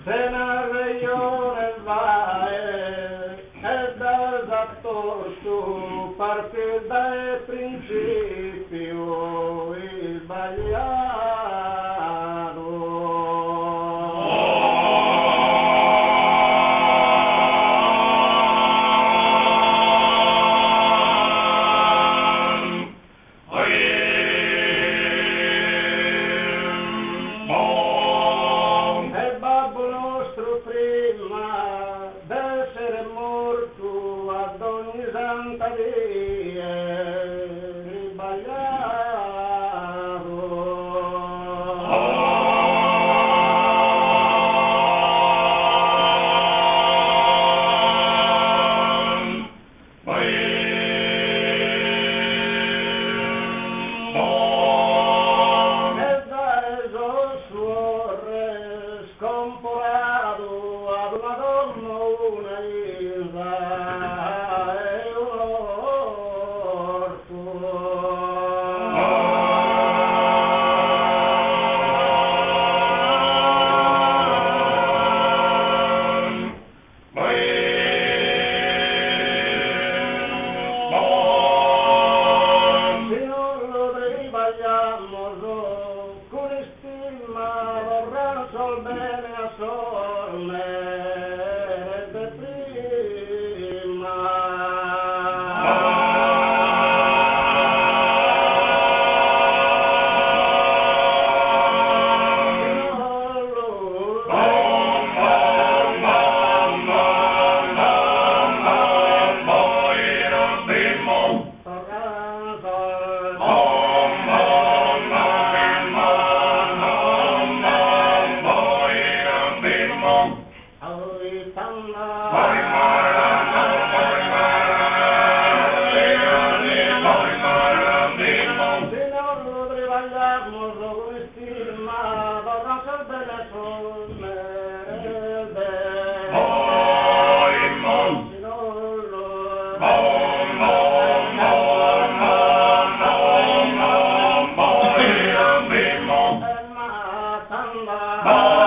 Se na regione vai e dal zatto su parte dal principio il prima d'essere morto ad ogni santa via scomporado ad una donna una isla e un orto. Si non lo ribagliamo con stima vorranno sol bene a sorme de prima. Oh